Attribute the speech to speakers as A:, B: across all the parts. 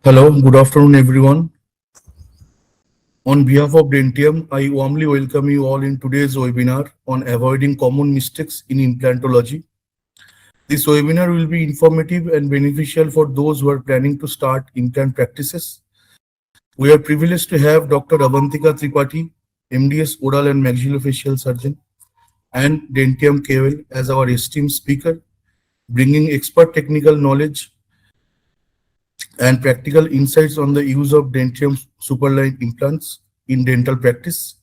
A: Hello, good afternoon, everyone. On behalf of Dentium, I warmly welcome you all in today's webinar on avoiding common mistakes in implantology. This webinar will be informative and beneficial for those who are planning to start implant practices. We are privileged to have Dr. Avantika Tripathi, MDS Oral and Maxillofacial Surgeon, and Dentium KOL as our esteemed speaker, bringing expert technical knowledge and practical insights on the use of Dentium superline implants in dental practice.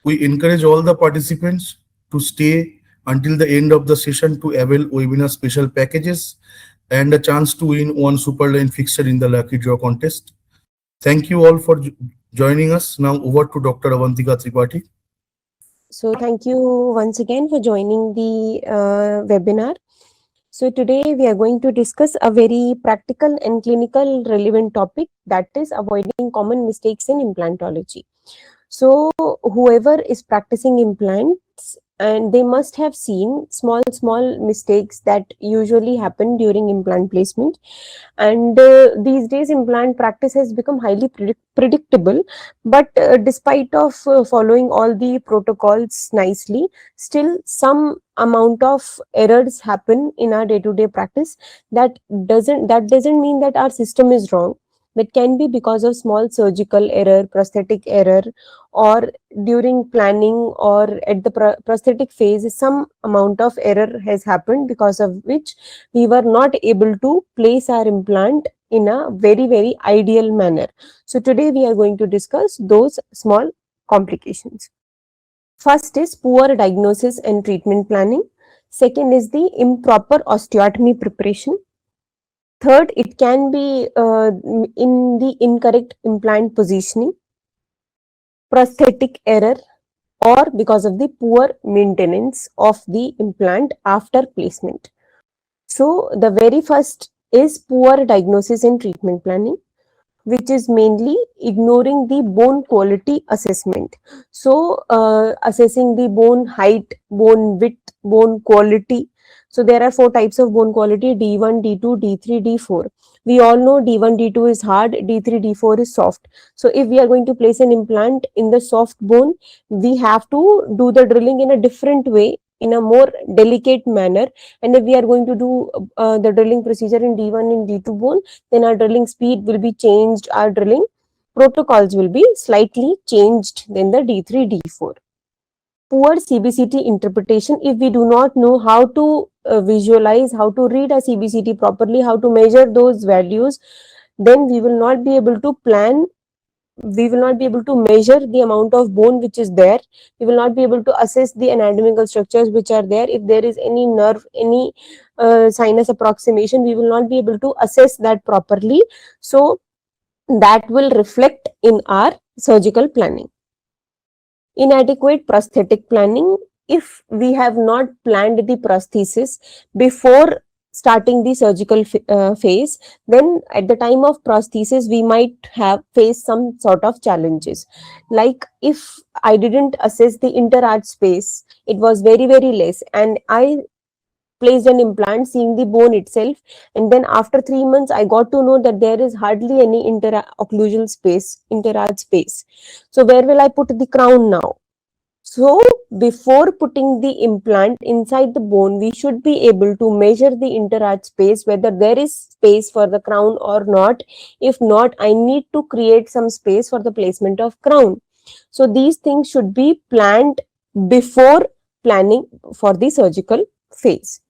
A: We encourage all the participants to stay until the end of the session to avail webinar special packages and a chance to win one superline fixture in the lucky draw contest. Thank you all for joining us. Now over to Dr. Avantika Tripathi.
B: So thank you once again for joining the webinar. So today we are going to discuss a very practical and clinical relevant topic, that is avoiding common mistakes in implantology. So whoever is practicing implants, and they must have seen small mistakes that usually happen during implant placement. And these days implant practice has become highly predictable, but despite of following all the protocols nicely, still some amount of errors happen in our day-to-day practice. That doesn't mean that our system is wrong. That can be because of small surgical error, prosthetic error, or during planning or at the prosthetic phase, some amount of error has happened, because of which we were not able to place our implant in a very ideal manner. So today we are going to discuss those small complications. First is poor diagnosis and treatment planning. Second is the improper osteotomy preparation. Third, it can be in the incorrect implant positioning, prosthetic error, or because of the poor maintenance of the implant after placement. So the very first is poor diagnosis and treatment planning, which is mainly ignoring the bone quality assessment. So assessing the bone height, bone width, bone quality. So there are 4 types of bone quality: D1, D2, D3, D4. We all know D1, D2 is hard, D3, D4 is soft. So if we are going to place an implant in the soft bone, we have to do the drilling in a different way, in a more delicate manner. And if we are going to do the drilling procedure in D1 and D2 bone, then our drilling speed will be changed, our drilling protocols will be slightly changed than the D3, D4. Poor CBCT interpretation. If we do not know how to visualize, how to read a CBCT properly, how to measure those values, then we will not be able to plan. We will not be able to measure the amount of bone which is there. We will not be able to assess the anatomical structures which are there. If there is any nerve, any sinus approximation, we will not be able to assess that properly. So that will reflect in our surgical planning. Inadequate prosthetic planning. If we have not planned the prosthesis before starting the surgical phase, then at the time of prosthesis we might have faced some sort of challenges. Like if I didn't assess the interarch space, it was very less, and I placed an implant seeing the bone itself, and then after 3 months I got to know that there is hardly any interocclusal space, interarch space. So where will I put the crown now? So before putting the implant inside the bone, we should be able to measure the interarch space, whether there is space for the crown or not. If not, I need to create some space for the placement of crown. So these things should be planned before planning for the surgical phase.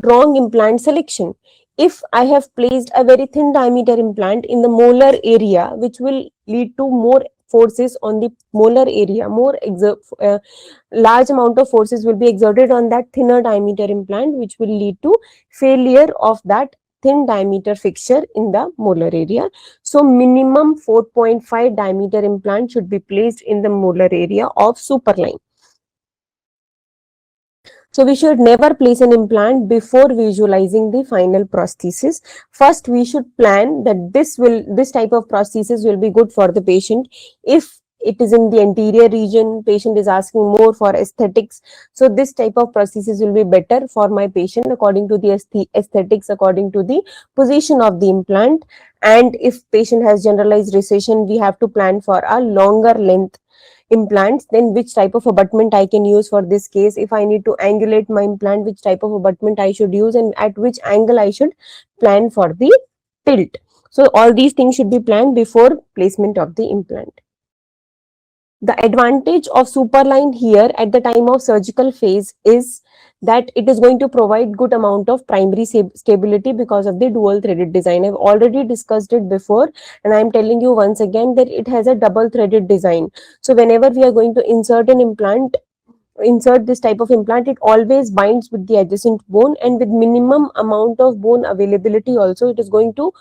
B: Wrong implant selection. If I have placed a very thin diameter implant in the molar area, which will lead to more forces on the molar area, large amount of forces will be exerted on that thinner diameter implant, which will lead to failure of that thin diameter fixture in the molar area. So minimum 4.5 diameter implant should be placed in the molar area of superline. So we should never place an implant before visualizing the final prosthesis. First, we should plan that this type of prosthesis will be good for the patient. If it is in the anterior region, patient is asking more for aesthetics. So this type of prosthesis will be better for my patient according to the aesthetics, according to the position of the implant. And if patient has generalized recession, we have to plan for a longer length implants. Then which type of abutment I can use for this case? If I need to angulate my implant, which type of abutment I should use, and at which angle I should plan for the tilt. So all these things should be planned before placement of the implant. The advantage of superline here at the time of surgical phase is that it is going to provide good amount of primary stability because of the dual threaded design. I've already discussed it before, and I'm telling you once again that it has a double threaded design. So whenever we are going to insert this type of implant, it always binds with the adjacent bone, and with minimum amount of bone availability also, it is going to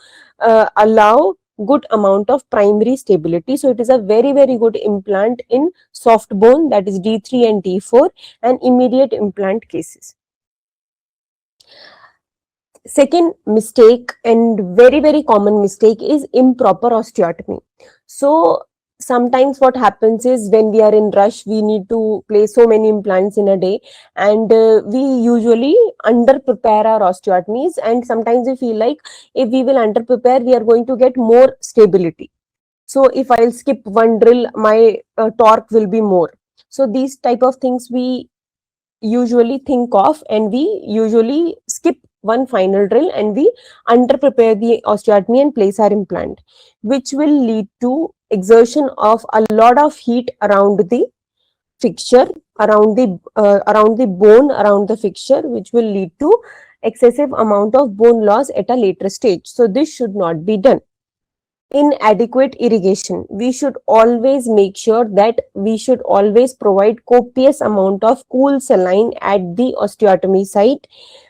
B: allow good amount of primary stability. So it is a very, very good implant in soft bone, that is D3 and D4, and immediate implant cases. Second mistake, and very, very common mistake, is improper osteotomy. So sometimes what happens is, when we are in rush, we need to place so many implants in a day, and we usually under prepare our osteotomies, and sometimes we feel like if we will under prepare, we are going to get more stability. So if I'll skip one drill, my torque will be more. So these type of things we usually think of, and we usually skip one final drill, and we under prepare the osteotomy and place our implant, which will lead to exertion of a lot of heat around the fixture, around the bone, around the fixture, which will lead to excessive amount of bone loss at a later stage. So this should not be done. Inadequate irrigation. We should always make sure that we should always provide copious amount of cool saline at the osteotomy site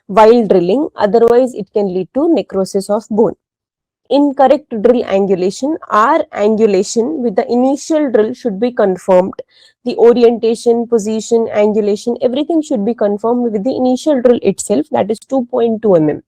B: while drilling, otherwise it can lead to necrosis of bone. Incorrect drill angulation. Our angulation with the initial drill should be confirmed. The orientation, position, angulation, everything should be confirmed with the initial drill itself, that is 2.2 mm.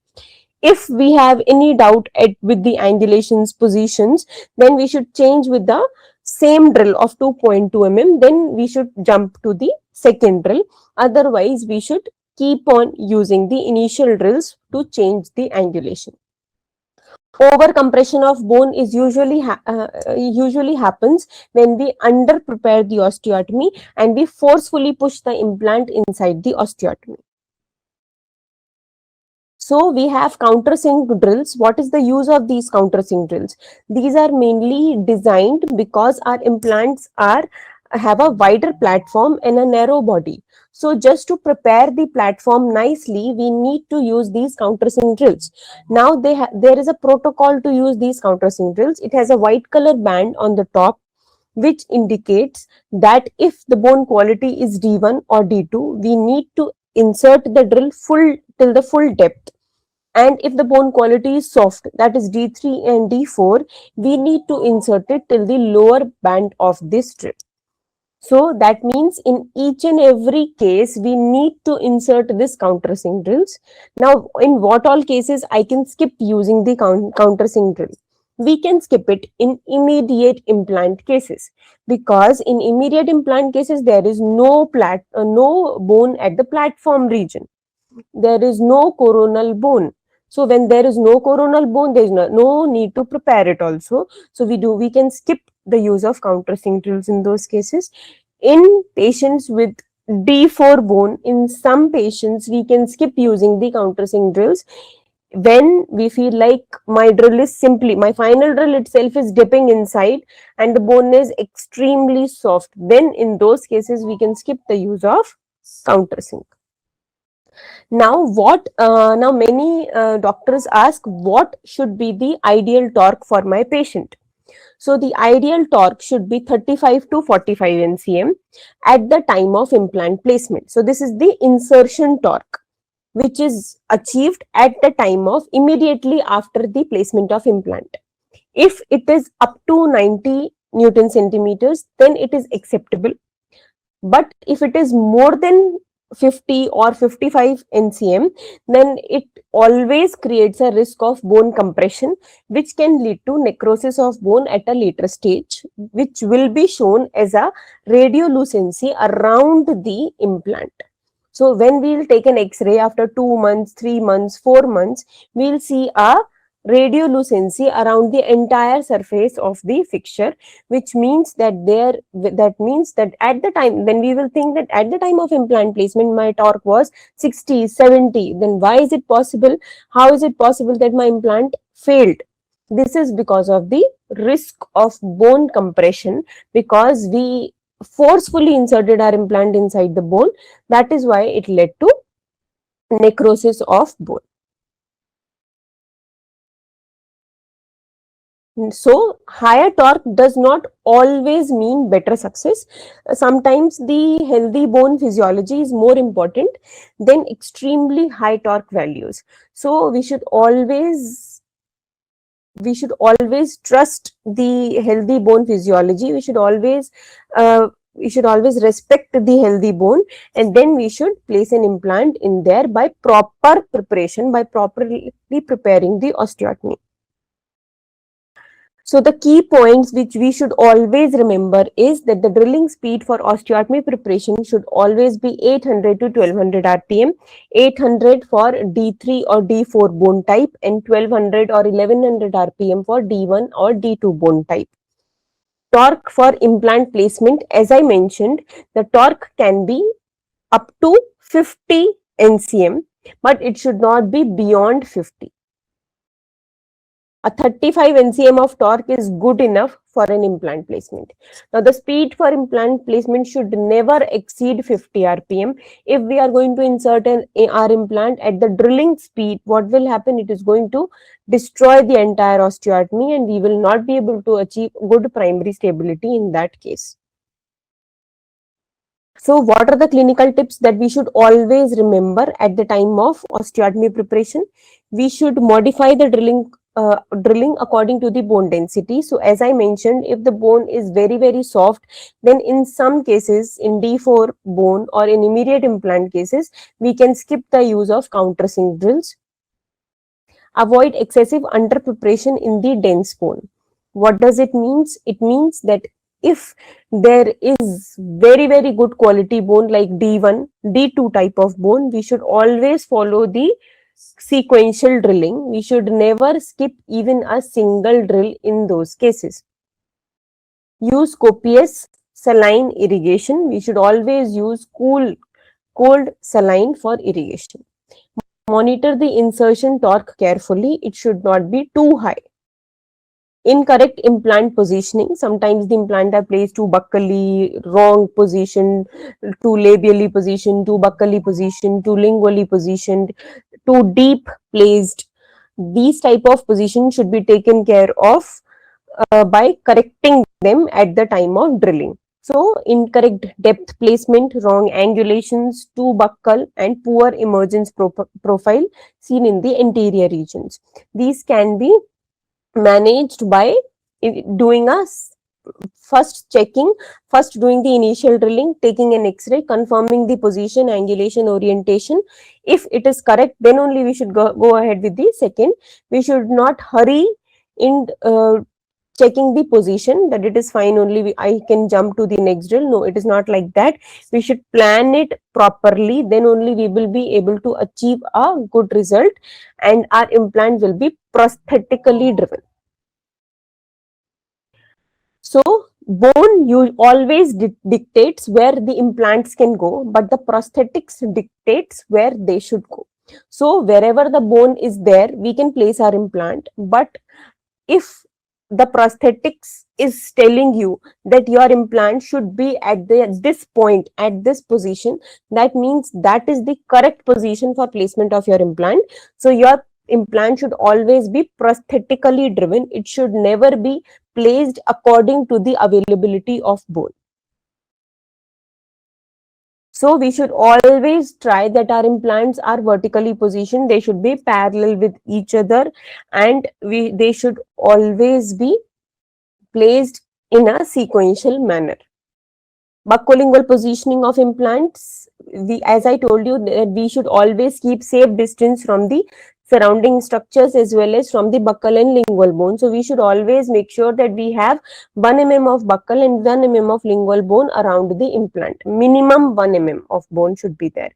B: If we have any doubt with the angulations, positions, then we should change with the same drill of 2.2 mm. Then we should jump to the second drill. Otherwise, we should keep on using the initial drills to change the angulation. Over compression of bone is usually happens when we under prepare the osteotomy and we forcefully push the implant inside the osteotomy. So we have countersink drills. What is the use of these countersink drills? These are mainly designed because our implants have a wider platform and a narrow body. So just to prepare the platform nicely, we need to use these countersink drills. Now there is a protocol to use these countersink drills. It has a white color band on the top, which indicates that if the bone quality is D1 or D2, we need to insert the drill till the full depth. And if the bone quality is soft, that is D3 and D4, we need to insert it till the lower band of this drill. So that means in each and every case, we need to insert this countersink drills. Now, in what all cases I can skip using the countersink drill? We can skip it in immediate implant cases, because in immediate implant cases, there is no bone at the platform region. There is no coronal bone. So when there is no coronal bone, there is no need to prepare it also. So we can skip the use of countersink drills in those cases. In patients with D4 bone, in some patients, we can skip using the countersink drills when we feel like my final drill itself is dipping inside and the bone is extremely soft. Then in those cases, we can skip the use of countersink. Now many doctors ask, what should be the ideal torque for my patient? So the ideal torque should be 35 to 45 NCM at the time of implant placement. So this is the insertion torque, which is achieved at the time of immediately after the placement of implant. If it is up to 90 Newton centimeters, then it is acceptable. But if it is more than 50 or 55 NCM, then it always creates a risk of bone compression, which can lead to necrosis of bone at a later stage, which will be shown as a radiolucency around the implant. So when we'll take an X-ray after 2 months, 3 months, 4 months, we'll see a radiolucency around the entire surface of the fixture, which means that at the time, then we will think that at the time of implant placement my torque was 60, 70. Then why is it possible? How is it possible that my implant failed? This is because of the risk of bone compression, because we forcefully inserted our implant inside the bone. That is why it led to necrosis of bone. So higher torque does not always mean better success. Sometimes the healthy bone physiology is more important than extremely high torque values. So we should always trust the healthy bone physiology. We should always respect the healthy bone, and then we should place an implant in there by proper preparation, by properly preparing the osteotomy. So the key points which we should always remember is that the drilling speed for osteotomy preparation should always be 800 to 1200 RPM, 800 for D3 or D4 bone type, and 1200 or 1100 RPM for D1 or D2 bone type. Torque for implant placement, as I mentioned, the torque can be up to 50 NCM, but it should not be beyond 50. A 35 NCM of torque is good enough for an implant placement. Now, the speed for implant placement should never exceed 50 RPM. If we are going to insert our implant at the drilling speed, what will happen? It is going to destroy the entire osteotomy, and we will not be able to achieve good primary stability in that case. So what are the clinical tips that we should always remember at the time of osteotomy preparation? We should modify the drilling according to the bone density. So as I mentioned, if the bone is very, very soft, then in some cases, in D4 bone or in immediate implant cases, we can skip the use of countersink drills. Avoid excessive under preparation in the dense bone. What does it mean? It means that if there is very, very good quality bone like D1, D2 type of bone, we should always follow the sequential drilling. We should never skip even a single drill in those cases. Use copious saline irrigation. We should always use cold saline for irrigation. Monitor the insertion torque carefully. It should not be too high. Incorrect implant positioning. Sometimes the implant are placed too buccally, wrong position, too labially positioned, too buccally positioned, too lingually positioned, too deep placed. These type of positions should be taken care of by correcting them at the time of drilling. So incorrect depth placement, wrong angulations, too buccal, and poor emergence profile seen in the anterior regions. These can be managed by doing first doing the initial drilling, taking an X-ray, confirming the position, angulation, orientation. If it is correct, then only we should go ahead with the second. We should not hurry in checking the position, that it is fine, only I can jump to the next drill. No, it is not like that. We should plan it properly, then only we will be able to achieve a good result, and our implant will be prosthetically driven. So bone always dictates where the implants can go, but the prosthetics dictates where they should go. So wherever the bone is there, we can place our implant, but if the prosthetics is telling you that your implant should be at this point, at this position, that means that is the correct position for placement of your implant. So your implant should always be prosthetically driven. It should never be placed according to the availability of bone. So we should always try that our implants are vertically positioned. They should be parallel with each other, and they should always be placed in a sequential manner. Buccolingual positioning of implants. As I told you, that we should always keep safe distance from the surrounding structures as well as from the buccal and lingual bone. So we should always make sure that we have 1 mm of buccal and 1 mm of lingual bone around the implant. Minimum 1 mm of bone should be there.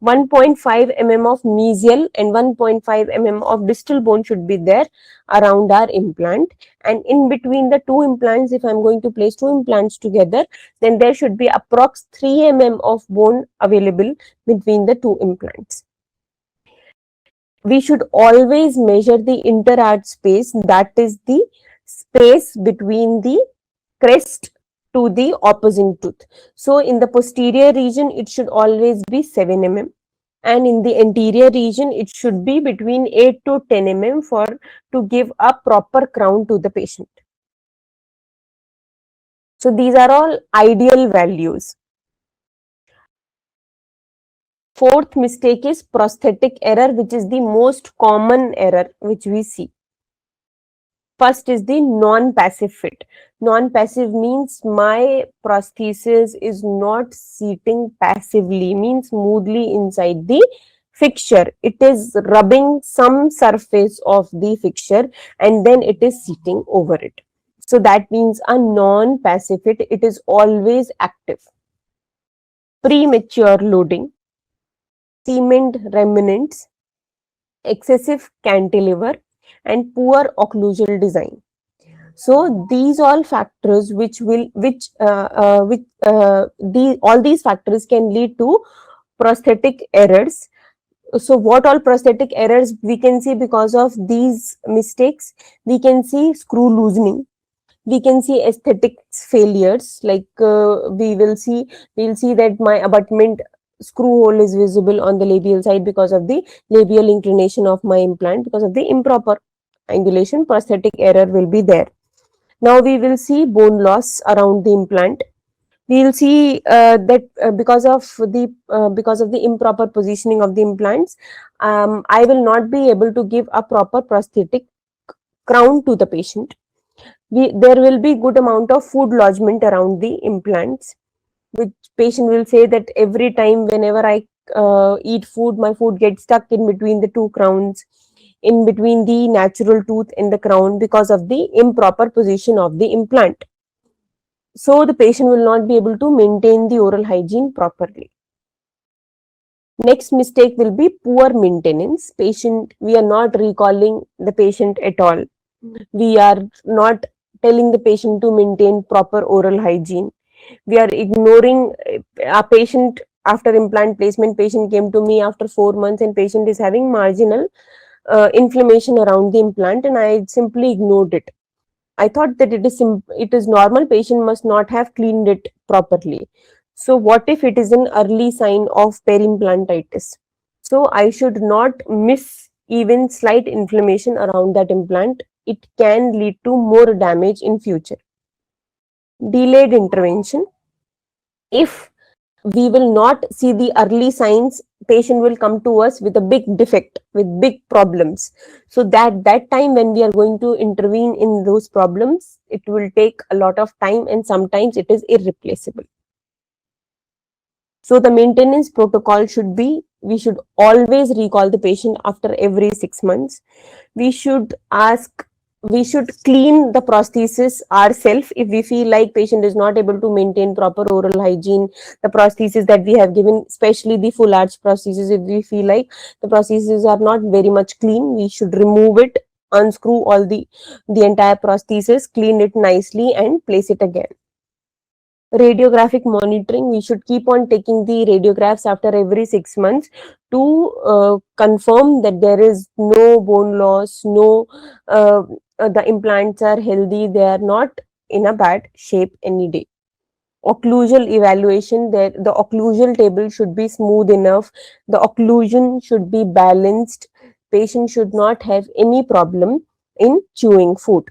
B: 1.5 mm of mesial and 1.5 mm of distal bone should be there around our implant, and in between the two implants, if I'm going to place two implants together, then there should be approx 3 mm of bone available between the two implants. We should always measure the interart space, that is the space between the crest to the opposing tooth. So in the posterior region, it should always be 7 mm, and in the anterior region, it should be between 8 to 10 mm for to give a proper crown to the patient. So these are all ideal values. Fourth mistake is prosthetic error, which is the most common error which we see. First is the non-passive fit. Non-passive means my prosthesis is not seating passively, means smoothly inside the fixture. It is rubbing some surface of the fixture and then it is seating over it. So that means a non-passive fit. It is always active. Premature loading, cement remnants, excessive cantilever, and poor occlusal design. So these all factors all these factors can lead to prosthetic errors. So what all prosthetic errors we can see because of these mistakes? We can see screw loosening. We can see aesthetics failures, like we'll see that my abutment screw hole is visible on the labial side because of the labial inclination of my implant. Because of the improper angulation, prosthetic error will be there. Now we will see bone loss around the implant. We will see that because of the improper positioning of the implants, I will not be able to give a proper prosthetic crown to the patient. There will be good amount of food lodgement around the implants, which patient will say that every time whenever I eat food, my food gets stuck in between the two crowns, in between the natural tooth and the crown, because of the improper position of the implant. So the patient will not be able to maintain the oral hygiene properly. Next mistake will be poor maintenance. We are not recalling the patient at all. We are not telling the patient to maintain proper oral hygiene. We are ignoring a patient. After implant placement, patient came to me after 4 months and patient is having marginal inflammation around the implant, and I simply ignored it. I thought that it is normal, patient must not have cleaned it properly. So what if it is an early sign of periimplantitis? So I should not miss even slight inflammation around that implant. It can lead to more damage in future. Delayed intervention. If we will not see the early signs, patient will come to us with a big defect, with big problems. So that time when we are going to intervene in those problems, it will take a lot of time and sometimes it is irreplaceable. So the maintenance protocol should be, we should always recall the patient after every 6 months. We should clean the prosthesis ourselves if we feel like patient is not able to maintain proper oral hygiene. The prosthesis that we have given, especially the full arch prosthesis, if we feel like the prosthesis are not very much clean, we should remove it, unscrew all the entire prosthesis, clean it nicely and place it again. Radiographic monitoring, we should keep on taking the radiographs after every 6 months to confirm that there is no bone loss, the implants are healthy, they are not in a bad shape any day. Occlusal evaluation, the occlusal table should be smooth enough, the occlusion should be balanced, patient should not have any problem in chewing food.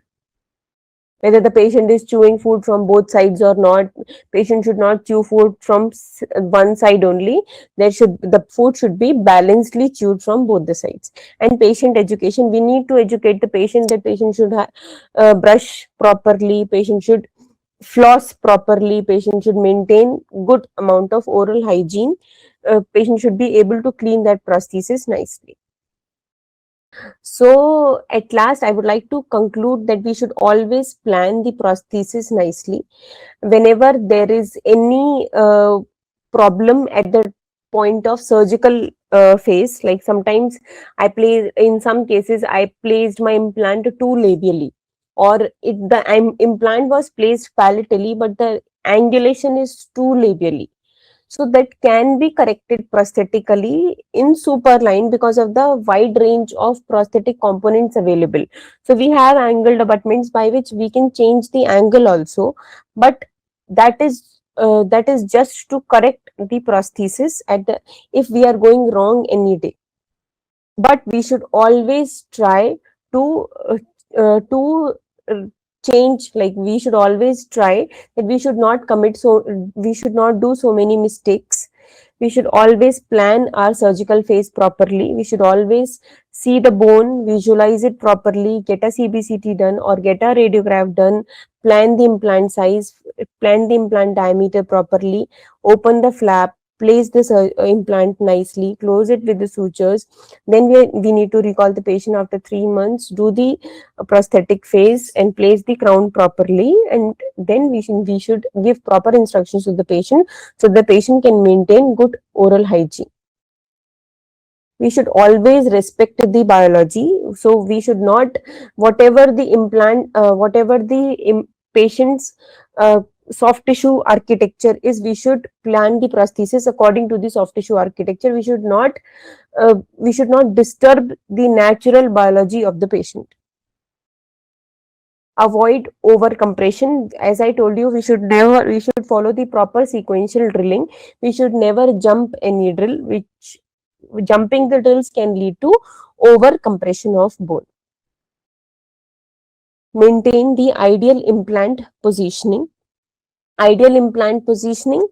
B: Whether the patient is chewing food from both sides or not, patient should not chew food from one side only. The food should be balancedly chewed from both the sides. And patient education, we need to educate the patient that patient should brush properly, patient should floss properly, patient should maintain good amount of oral hygiene, patient should be able to clean that prosthesis nicely. So at last, I would like to conclude that we should always plan the prosthesis nicely. Whenever there is any problem at the point of surgical phase, like sometimes in some cases, I placed my implant too labially, or implant was placed palatally, but the angulation is too labially, so that can be corrected prosthetically in superline because of the wide range of prosthetic components available. So we have angled abutments by which we can change the angle also, but that is just to correct the prosthesis at the if we are going wrong any day. But we should always try to to uh, change, like we should always try that we should not do so many mistakes. We should always plan our surgical phase properly. We should always see the bone, visualize it properly, get a CBCT done or get a radiograph done, plan the implant size, plan the implant diameter properly, open the flap, place the implant nicely, close it with the sutures. Then we need to recall the patient after 3 months, do the prosthetic phase and place the crown properly, and then we should give proper instructions to the patient so the patient can maintain good oral hygiene. We should always respect the biology, so we should not, whatever the patient's soft tissue architecture is, we should plan the prosthesis according to the soft tissue architecture. We should not disturb the natural biology of the patient. Avoid over compression. As I told you, we should follow the proper sequential drilling. We should never jump any drill, which jumping the drills can lead to over compression of bone. Maintain the ideal implant positioning. Ideal implant positioning: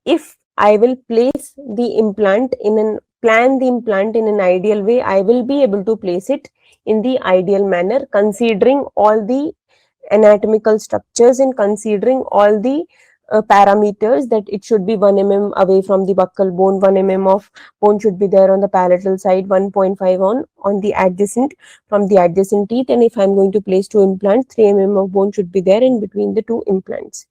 B: if I will place the implant in an plan the implant in an ideal way, I will be able to place it in the ideal manner, considering all the anatomical structures and considering all the parameters, that it should be 1 mm away from the buccal bone, 1 mm of bone should be there on the palatal side, 1.5 on the adjacent, from the adjacent teeth, and if I'm going to place two implants, 3 mm of bone should be there in between the two implants.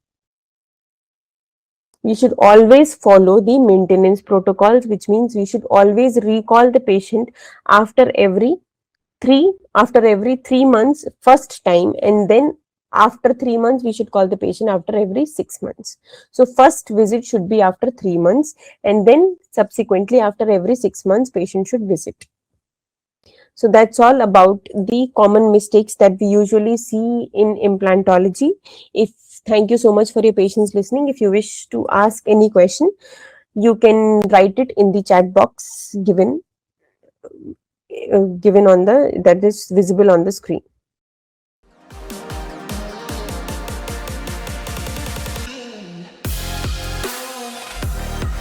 B: We should always follow the maintenance protocols, which means we should always recall the patient after every 3 months first time, and then after 3 months we should call the patient after every 6 months. So first visit should be after 3 months, and then subsequently after every 6 months patient should visit. So that's all about the common mistakes that we usually see in implantology. Thank you so much for your patience listening. If you wish to ask any question, you can write it in the chat box given on that is visible on the screen.